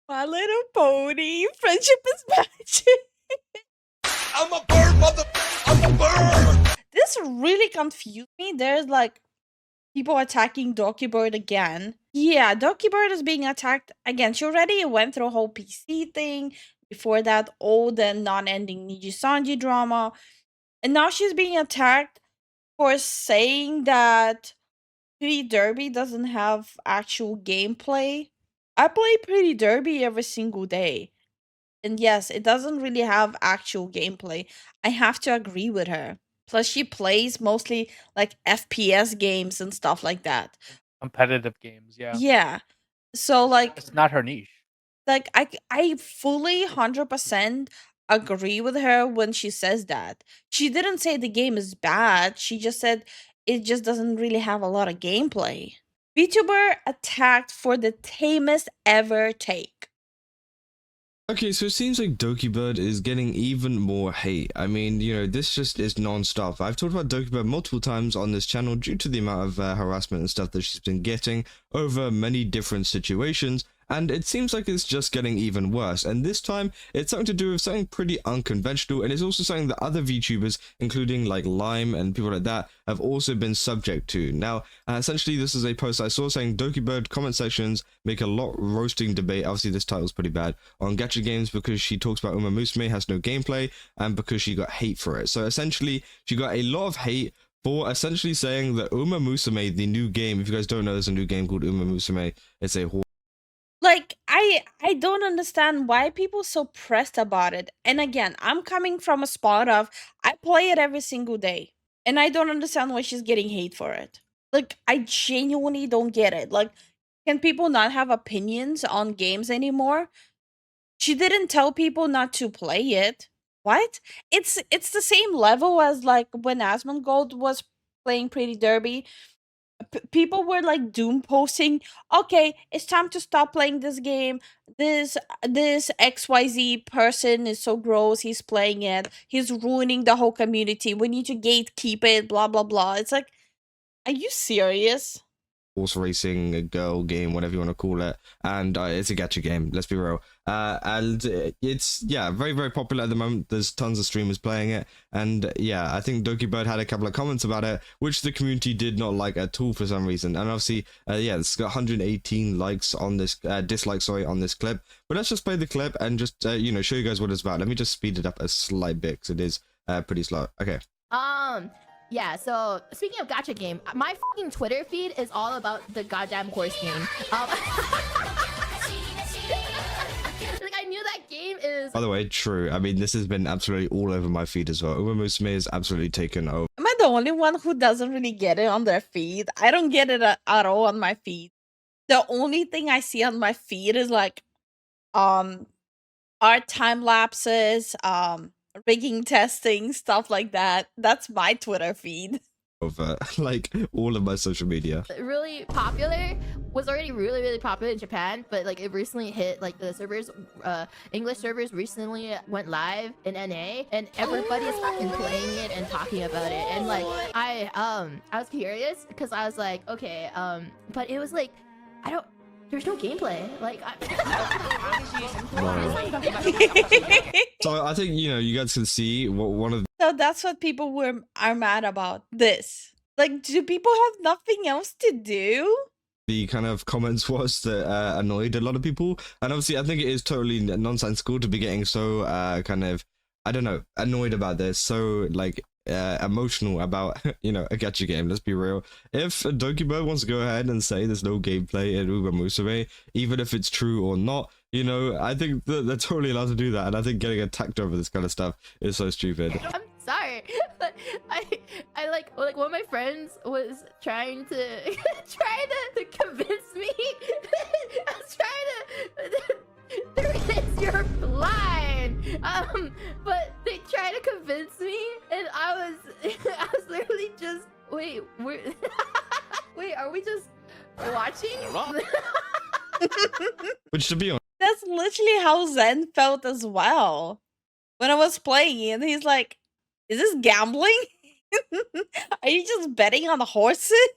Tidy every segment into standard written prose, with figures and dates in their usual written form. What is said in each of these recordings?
My Little Pony, friendship is magic. I'm a bird, mother. I'm a bird. This really confused me. There's like people attacking Dokibird again. Yeah, Dokibird is being attacked again. She already went through a whole PC thing. Before that, all the non-ending Niji Sanji drama. And now she's being attacked for saying that Pretty Derby doesn't have actual gameplay. I play Pretty Derby every single day. And yes, it doesn't really have actual gameplay. I have to agree with her. Plus, she plays mostly like FPS games and stuff like that. Competitive games, yeah. Yeah. So It's not her niche. like I fully 100% agree with her when she says that. She didn't say the game is bad. She just said it just doesn't really have a lot of gameplay. VTuber attacked for the tamest ever take. Okay, so it seems like Dokibird is getting even more hate. I mean, this just is non-stop. I've talked about Dokibird multiple times on this channel due to the amount of harassment and stuff that she's been getting over many different situations, and it seems like it's just getting even worse. And this time, it's something to do with something pretty unconventional, and it's also something that other VTubers, including like Lime and people like that, have also been subject to. Now, essentially, this is a post I saw saying Dokibird comment sections make a lot roasting debate. Obviously, this title's pretty bad on Gacha games because she talks about Umamusume has no gameplay and because she got hate for it. So essentially, she got a lot of hate for essentially saying that Umamusume, the new game, if you guys don't know, there's a new game called Umamusume. It's a Like I don't understand why people so pressed about it. And again, I'm coming from a spot of I play it every single day. And I don't understand why she's getting hate for it. Like I genuinely don't get it. Like can people not have opinions on games anymore? She didn't tell people not to play it. What? It's the same level as like when Asmongold was playing Pretty Derby. People were like doom posting, okay, it's time to stop playing this game. This XYZ person is so gross, he's playing it, he's ruining the whole community, we need to gatekeep it, blah blah blah. It's like, are you serious? horse racing, a girl game, whatever you want to call it, and it's a gacha game, let's be real. And it's, yeah, very, very popular at the moment. There's tons of streamers playing it, and yeah, I think Dokibird had a couple of comments about it, which the community did not like at all for some reason. And obviously, yeah, it's got 118 likes on this, dislikes, sorry, on this clip. But let's just play the clip and just, show you guys what it's about. Let me just speed it up a slight bit, because it is pretty slow. Okay. Yeah, so speaking of gacha game, my fucking Twitter feed is all about the goddamn horse game. Like, I knew that game is... By the way, true. I mean, this has been absolutely all over my feed as well. Umamusume is absolutely taken over. Am I the only one who doesn't really get it on their feed? I don't get it at all on my feed. The only thing I see on my feed is like art time lapses, rigging testing, stuff like that. That's my Twitter feed. Over like all of my social media. Really popular, was already really popular in Japan, but like it recently hit like the servers, English servers recently went live in NA, and everybody is fucking playing it and talking about it. And like I was curious because I was like, okay, but it was like, there's no gameplay. Like, So I think, you guys can see what one of So that's what people are mad about. This. Like, do people have nothing else to do? the kind of comments was that annoyed a lot of people. And obviously, I think it is totally nonsensical to be getting so kind of, I don't know, annoyed about this. So like emotional about, a gacha game. Let's be real. If Dokibird wants to go ahead and say there's no gameplay in Umamusume, even if it's true or not, I think that they're totally allowed to do that. And I think getting attacked over this kind of stuff is so stupid. I'm sorry, but I like one of my friends was trying to to convince me. I was trying to you're blind. But they tried to convince me, and I was literally just wait, wait, are we just watching? Which, to be honest, That's literally how Zen felt as well. When I was playing it, he's like, is this gambling? Are you just betting on the horses?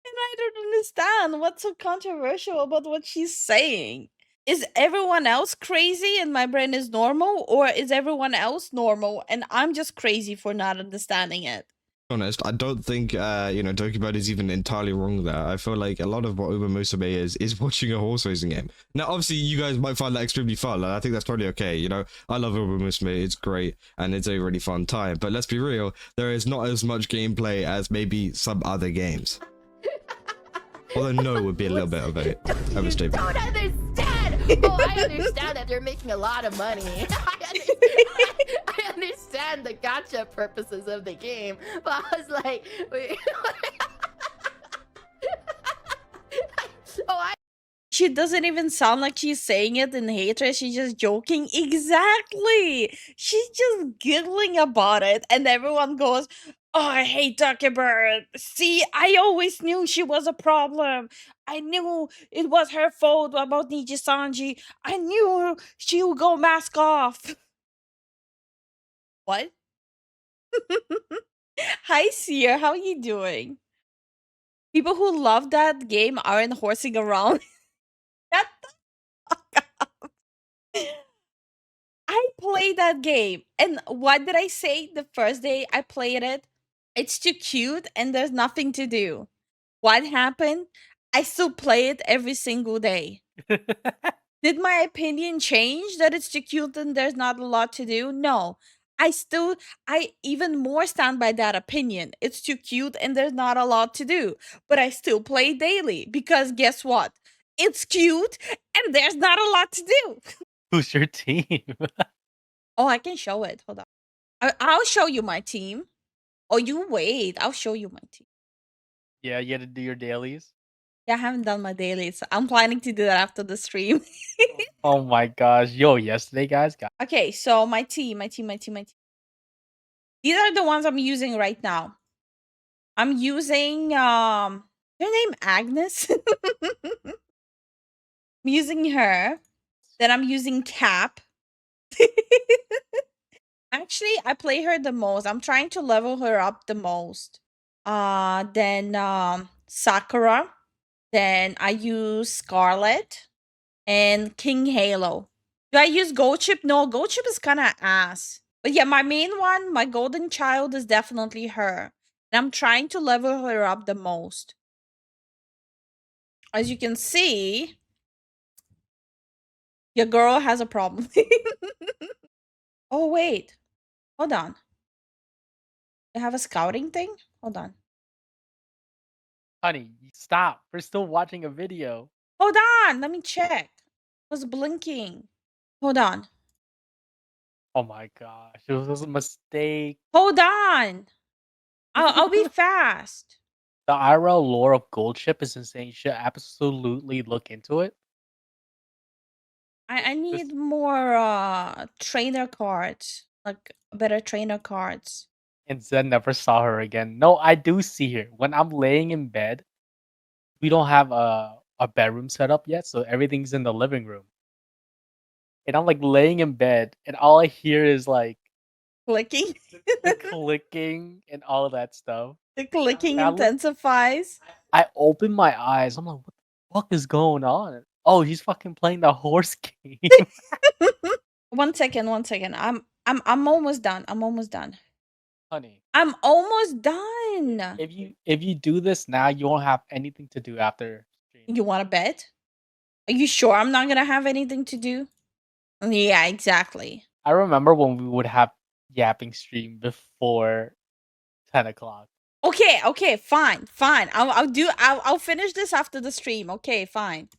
And I don't understand what's so controversial about what she's saying. is everyone else crazy and my brain is normal, or is everyone else normal and I'm just crazy for not understanding it? Honest, I don't think Dokibird is even entirely wrong there. I feel like a lot of what Umamusume is watching a horse racing game. Now, obviously, you guys might find that extremely fun, and I think that's totally okay. You know, I love Umamusume; it's great, and it's a really fun time. But let's be real, there is not as much gameplay as maybe some other games. Although no would be a little bit of a statement. Don't understand. Oh, I understand that they're making a lot of money. I understand the gacha purposes of the game, but I was like, wait. Oh, She doesn't even sound like she's saying it in hatred. She's just joking. Exactly. She's just giggling about it, and everyone goes, "Oh, I hate Dokibird. See, I always knew she was a problem. I knew it was her fault about Niji Sanji. I knew she would go mask off." What? Hi, Seer. How you doing? People who love that game aren't horsing around. Shut the fuck up. I played that game, and what did I say the first day I played it? It's too cute and there's nothing to do. What happened? I still play it every single day. Did my opinion change that it's too cute and there's not a lot to do? No. I even more stand by that opinion. It's too cute and there's not a lot to do. But I still play daily because guess what? It's cute and there's not a lot to do. Who's your team? Oh, I can show it. Hold on. I'll show you my team. Oh, you wait. I'll show you my team. Yeah, you had to do your dailies. Yeah, I haven't done my dailies. I'm planning to do that after the stream. Oh my gosh. Yo, yesterday, guys. Okay, so my team. These are the ones I'm using right now. I'm using her name Agnes. I'm using her. Then I'm using Cap. Actually, I play her the most. I'm trying to level her up the most. Then Sakura. Then I use Scarlet and King Halo. Do I use Gold Chip? No, Gold Chip is kind of ass. But yeah, my main one, my golden child, is definitely her. And I'm trying to level her up the most. As you can see, your girl has a problem. Oh, wait. Hold on. You have a scouting thing? Hold on. Honey, stop. We're still watching a video. Hold on. Let me check. It was blinking. Hold on. Oh my gosh. It was a mistake. Hold on. I'll be fast. The IRL lore of Gold Ship is insane. You should absolutely look into it. I need more trainer cards. Like better trainer cards. And Zen never saw her again. No, I do see her. When I'm laying in bed, we don't have a bedroom set up yet, so everything's in the living room. And I'm like laying in bed, and all I hear is like Clicking. the clicking and all of that stuff. The clicking I look- intensifies. I open my eyes. I'm like, what the fuck is going on? Oh, he's fucking playing the horse game. One second. I'm almost done. Honey, I'm almost done. if you do this now, you won't have anything to do after stream. You want to bet? Are you sure I'm not gonna have anything to do? Yeah, exactly. I remember when we would have yapping stream before 10 o'clock. Okay, fine. I'll finish this after the stream. Okay, fine.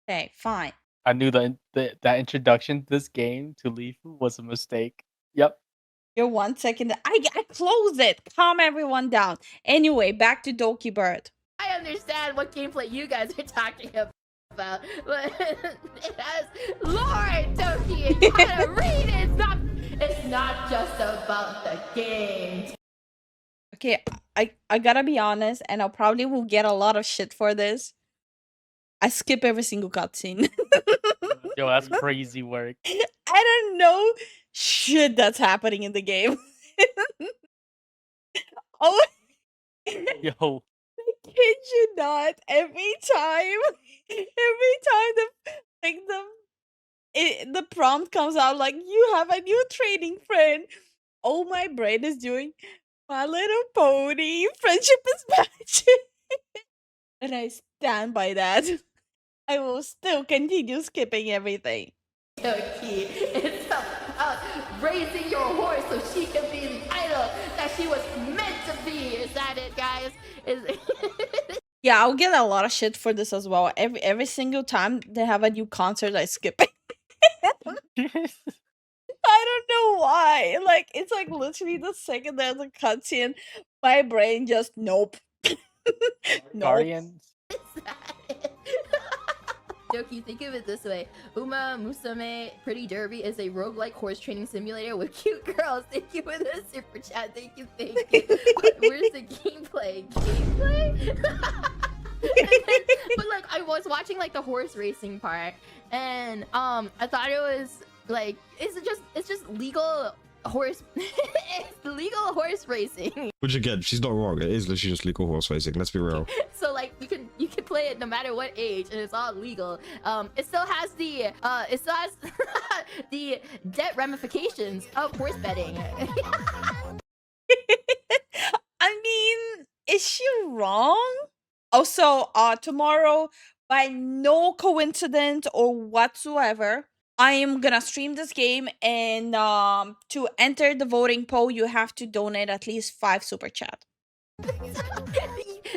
Okay, fine. I knew that introduction to this game to Lifu was a mistake. Yep. You're 1 second. I close it. Calm everyone down. Anyway, back to Dokibird. I understand what gameplay you guys are talking about, but it has lore, Doki. You gotta read it. It's not just about the game. Okay, I gotta be honest, and I probably will get a lot of shit for this. I skip every single cutscene. Yo, that's crazy work. I don't know shit that's happening in the game. Oh, Yo, I kid you not. Every time the the prompt comes out like, you have a new training friend. Oh, my brain is doing My Little Pony. Friendship is magic. And I stand by that. I will still continue skipping everything. Doki. It's about raising your horse so she can be the idol that she was meant to be. Is that it, guys? Yeah, I'll get a lot of shit for this as well. Every single time they have a new concert, I skip it. I don't know why. Like, it's like literally the second there's a cutscene, my brain just nope. Nope. Guardians. Doki, think of it this way. Umamusume Pretty Derby is a roguelike horse training simulator with cute girls. Thank you for the super chat. Thank you. Where's the gameplay? But like, I was watching like the horse racing part, and I thought it was like, it's just legal horse it's legal horse racing. Which again, she's not wrong. It is literally just legal horse racing. Let's be real. So like, you can play it no matter what age, and it's all legal. It still has the the debt ramifications of horse betting. I mean, is she wrong? Also, tomorrow, by no coincidence or whatsoever, I am gonna stream this game, and to enter the voting poll, you have to donate at least 5 super chat.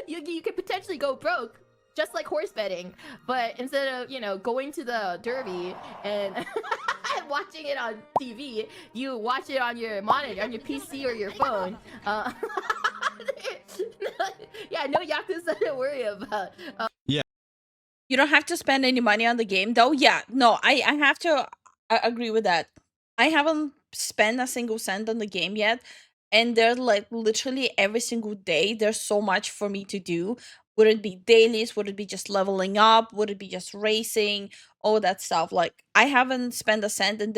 You could potentially go broke, just like horse betting, but instead of, you know, going to the derby and watching it on TV, you watch it on your monitor, on your PC or your phone. Yeah, no Yakuza to worry about. You don't have to spend any money on the game, though. Yeah, no, I have to agree with that. I haven't spent a single cent on the game yet, and there's like literally every single day there's so much for me to do. Would it be dailies? Would it be just leveling up? Would it be just racing? All that stuff. Like, I haven't spent a cent, and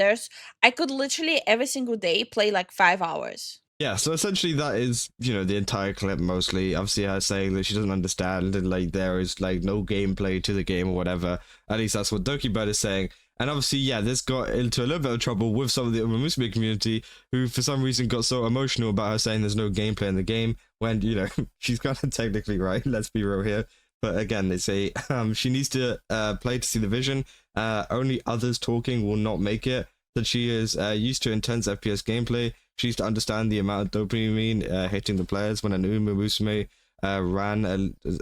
I could literally every single day play like 5 hours. Yeah, so essentially that is, you know, the entire clip mostly. Obviously her saying that she doesn't understand and like there is like no gameplay to the game or whatever. At least that's what Dokibird is saying. And obviously, yeah, this got into a little bit of trouble with some of the Umamusume community who for some reason got so emotional about her saying there's no gameplay in the game when, you know, she's kind of technically right, let's be real here. But again, they say she needs to play to see the vision. Only others talking will not make it. That she is used to intense FPS gameplay. She needs to understand the amount of dopamine hitting the players when an Umamusume ran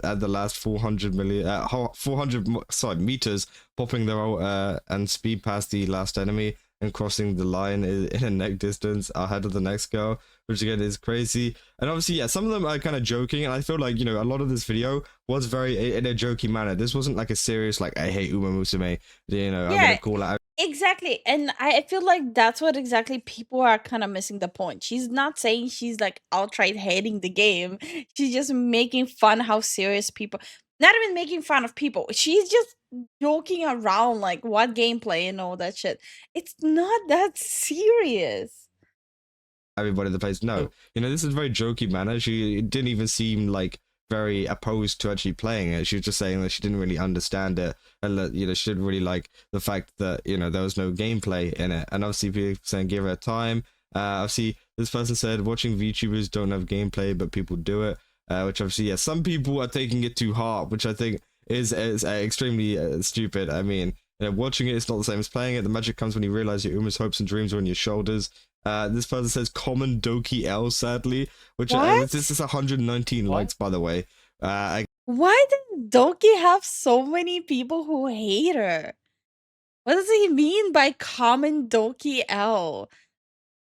at the last 400 meters, popping their ult and speed past the last enemy and crossing the line in a neck distance ahead of the next girl, which again is crazy. And obviously, yeah, some of them are kind of joking, and I feel like, you know, a lot of this video was very in a jokey manner. This wasn't like a serious, like, I hate Umamusume, you know, I'm gonna call out. Exactly. And I feel like that's what exactly people are kind of missing the point. She's not saying she's like outright hating the game. She's just making fun how serious people, not even making fun of people. She's just joking around like what gameplay and all that shit. It's not that serious. Everybody that plays, no, you know, this is a very jokey manner. She didn't even seem like very opposed to actually playing it. She was just saying that she didn't really understand it, and that, you know, she didn't really like the fact that, you know, there was no gameplay in it. And obviously people saying give her time. Obviously this person said watching VTubers don't have gameplay but people do it, which obviously, yeah, some people are taking it too hard, which I think is extremely stupid. I mean, you know, watching it is not the same as playing it. The magic comes when you realize your Uma's hopes and dreams are on your shoulders. This person says common Doki L, sadly, which this is 119 likes, by the way. Why does Doki have so many people who hate her? What does he mean by common Doki L?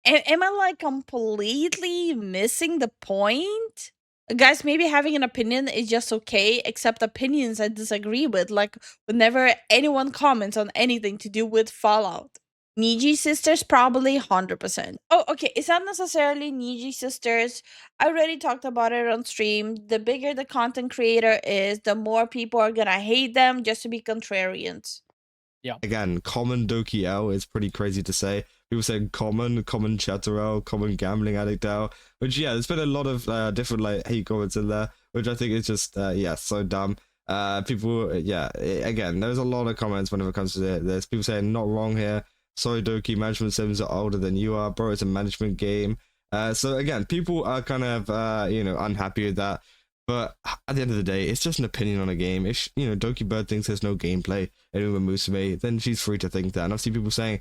Am I like completely missing the point? Guys, maybe having an opinion is just okay, except opinions I disagree with, like whenever anyone comments on anything to do with Fallout. Niji sisters, probably 100%. Oh, okay, it's not necessarily Niji sisters. I already talked about it on stream. The bigger the content creator is, the more people are gonna hate them just to be contrarians. Yeah. Again, common Doki L is pretty crazy to say. People say common chatter L, common gambling addict L, which, yeah, there's been a lot of different like hate comments in there, which I think is just, yeah, so dumb. People, again, there's a lot of comments whenever it comes to it. There's people saying not wrong here. Sorry, Doki, management sims are older than you are, bro. It's a management game. So again, people are kind of unhappy with that. But at the end of the day, it's just an opinion on a game. If Dokibird thinks there's no gameplay in Umamusume, then she's free to think that. And I've seen people saying,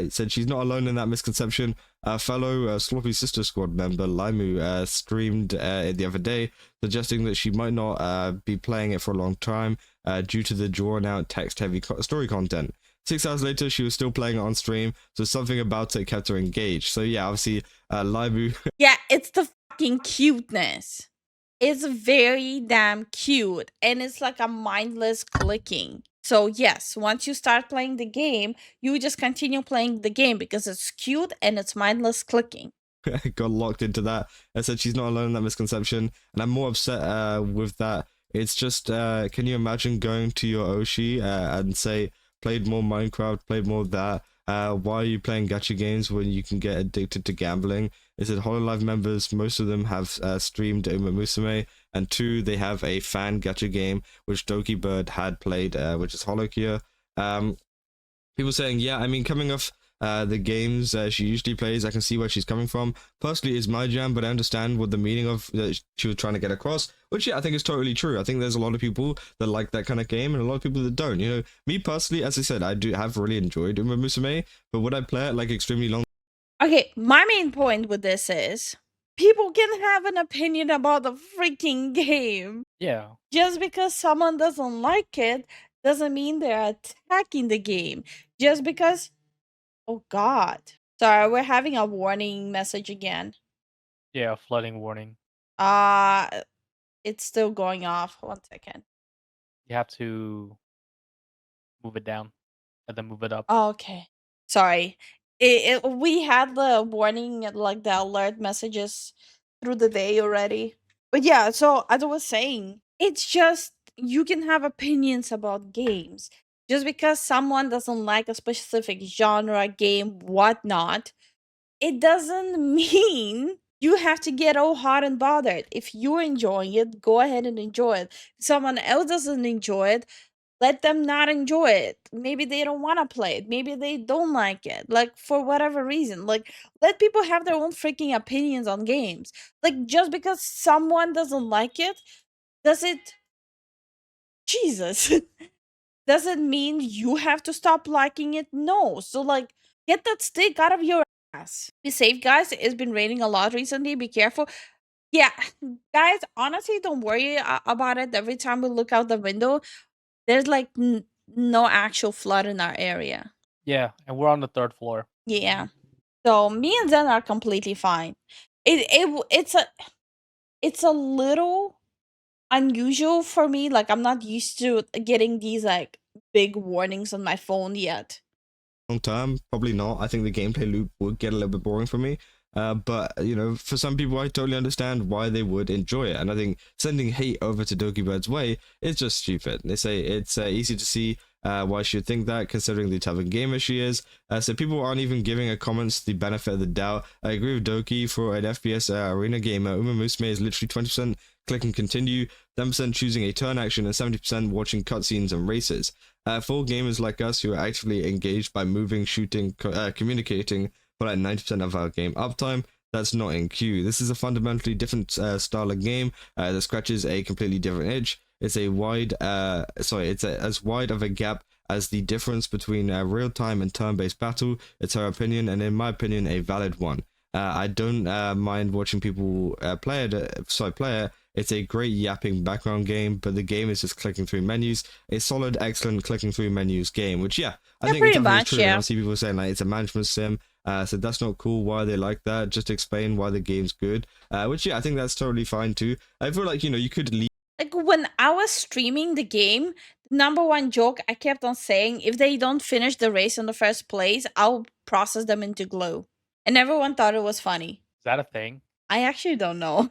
said she's not alone in that misconception. Fellow Sloppy Sister Squad member Limu streamed the other day, suggesting that she might not be playing it for a long time due to the drawn-out, text-heavy story content. 6 hours later, she was still playing it on stream, so something about it kept her engaged. So yeah, obviously, Limu... Yeah, it's the fucking cuteness. It's very damn cute, and it's like a mindless clicking. So yes, once you start playing the game, you just continue playing the game because it's cute and it's mindless clicking. got locked into that. I said she's not alone in that misconception, and I'm more upset with that. It's just, can you imagine going to your Oshi and say, played more Minecraft, played more of that? Why are you playing gacha games when you can get addicted to gambling? Is it Hololive members? Most of them have streamed Umamusume, and 2, they have a fan gacha game which Dokibird had played, which is Holokia. People saying, yeah, I mean, coming off the games she usually plays, I can see where she's coming from. Personally, it's my jam, but I understand what the meaning of that she was trying to get across, which yeah, I think is totally true. I think there's a lot of people that like that kind of game and a lot of people that don't. Me personally, as I said, I do have really enjoyed Umamusume, but would I play it like extremely long? Okay, my main point with this is people can have an opinion about the freaking game. Yeah. Just because someone doesn't like it doesn't mean they're attacking the game. Just because, oh god. Sorry, we're having a warning message again. Yeah, flooding warning. It's still going off. 1 second. You have to move it down and then move it up. Oh, okay. Sorry. We had the warning, like the alert messages through the day already. But yeah, so as I was saying, it's just you can have opinions about games. Just because someone doesn't like a specific genre, game, whatnot, it doesn't mean you have to get all hot and bothered. If you're enjoying it, go ahead and enjoy it. If someone else doesn't enjoy it, let them not enjoy it. Maybe they don't want to play it. Maybe they don't like it. Like, for whatever reason. Like, let people have their own freaking opinions on games. Like, just because someone doesn't like it, does it. Jesus. Does it mean you have to stop liking it? No. So, like, get that stick out of your ass. Be safe, guys. It's been raining a lot recently. Be careful. Yeah, guys, honestly, don't worry about it. Every time we look out the window, there's like no actual flood in our area. Yeah, and we're on the 3rd floor. Yeah. So me and Zen are completely fine. It's a little unusual for me. Like, I'm not used to getting these like big warnings on my phone yet. Long term, probably not. I think the gameplay loop would get a little bit boring for me. But for some people, I totally understand why they would enjoy it. And I think sending hate over to Dokibird's way is just stupid. They say it's easy to see why she would think that, considering the type of gamer she is. So people aren't even giving her comments the benefit of the doubt. I agree with Doki. For an FPS arena gamer, Umamusume is literally 20% click and continue, 10% choosing a turn action, and 70% watching cutscenes and races. For gamers like us who are actively engaged by moving, shooting, communicating for like 90% of our game uptime, that's not in queue. This is a fundamentally different style of game that scratches a completely different itch. It's a wide, it's as wide of a gap as the difference between real-time and turn-based battle. It's her opinion, and in my opinion, a valid one. I don't mind watching people play it. It's a great yapping background game, but the game is just clicking through menus. A solid, excellent clicking through menus game, which I think pretty is much, true. yeah. I see people saying like it's a management sim. So that's not cool. Why they like that? Just explain why the game's good. Which I think that's totally fine too. I feel like you could leave. Like, when I was streaming the game, number one joke I kept on saying, if they don't finish the race in the first place, I'll process them into glue. And everyone thought it was funny. Is that a thing? I actually don't know.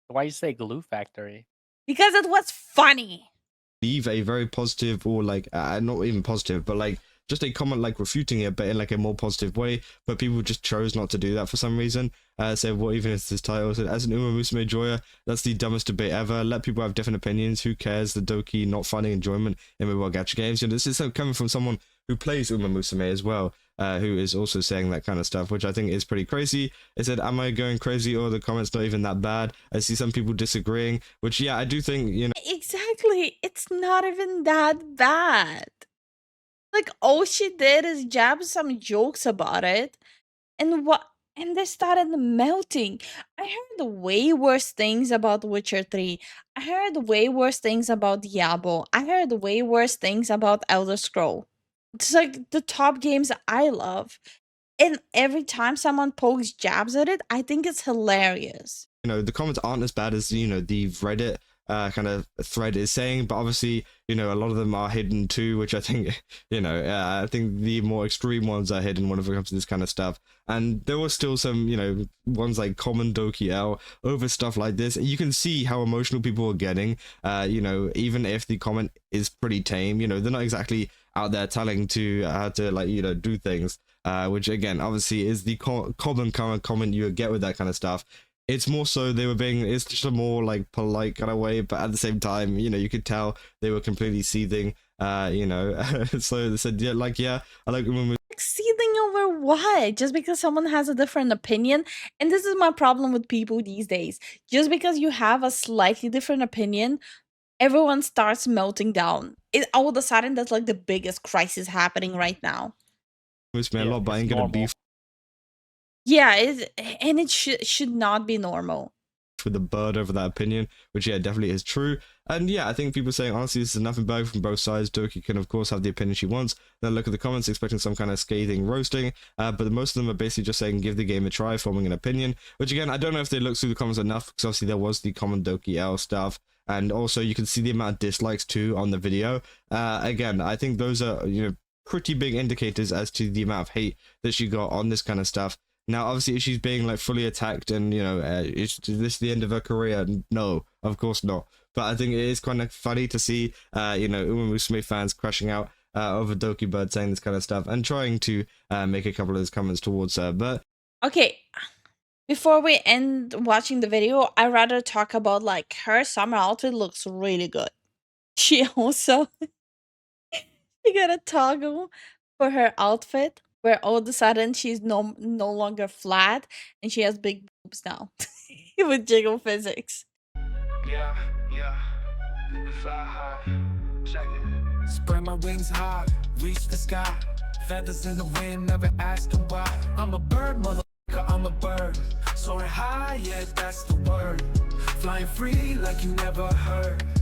Why you say glue factory? Because it was funny. Leave a very positive, or like not even positive, but like just a comment like refuting it, but in like a more positive way. But people just chose not to do that for some reason. So what even is this title? So as an Umamusume enjoyer, that's the dumbest debate ever. Let people have different opinions. Who cares? The Doki not finding enjoyment in mobile gacha games. You know, this is coming from someone who plays Umamusume as well, who is also saying that kind of stuff, which I think is pretty crazy. It said, am I going crazy, or the comments not even that bad? I see some people disagreeing, which, yeah, I do think, you know. Exactly. It's not even that bad. Like, all she did is jab some jokes about it, and they started melting. I heard way worse things about Witcher 3. I heard way worse things about Diablo. I heard way worse things about Elder Scroll. It's like the top games I love. And every time someone pokes jabs at it, I think it's hilarious. You know, the comments aren't as bad as, you know, the Reddit kind of thread is saying, but obviously, you know, a lot of them are hidden too, which I think, you know, I think the more extreme ones are hidden when it comes to this kind of stuff. And there was still some, you know, ones like Common Doki L over stuff like this. You can see how emotional people are getting, you know, even if the comment is pretty tame, you know, they're not exactly out there telling to how to, like, you know, do things, which again, obviously is the common kind of comment you would get with that kind of stuff. It's more so they were being, it's just a more like polite kind of way, but at the same time, you know, you could tell they were completely seething, you know. So they said, yeah, like, yeah, I like women. Seething over what? Just because someone has a different opinion? And this is my problem with people these days. Just because you have a slightly different opinion, everyone starts melting down. All of a sudden, that's like the biggest crisis happening right now. A lot, but I ain't gonna beef Yeah, and it should not be normal. with the bird over that opinion, which, yeah, definitely is true. And yeah, I think people saying, honestly, this is nothing bad from both sides. Doki can, of course, have the opinion she wants. Then look at the comments, expecting some kind of scathing roasting. But most of them are basically just saying, give the game a try, forming an opinion. Which, again, I don't know if they looked through the comments enough, because obviously there was the common Doki L stuff. And also, you can see the amount of dislikes, too, on the video. Again, I think those are, you know, pretty big indicators as to the amount of hate that she got on this kind of stuff. Now, obviously, if she's being like fully attacked and, you know, is this the end of her career? No, of course not. But I think it is kind of funny to see, you know, Umamusume fans crashing out over Dokibird saying this kind of stuff and trying to make a couple of those comments towards her. But okay, before we end watching the video, I'd rather talk about like her summer outfit looks really good. She also she got a toggle for her outfit where all of a sudden she's no longer flat and she has big boobs now with jiggle physics. Yeah, fly high, check it. Spread my wings high, reach the sky. Feathers in the wind, never asking why. I'm a bird, motherfucker, I'm a bird. Soaring high, yeah, that's the word. Flying free like you never heard.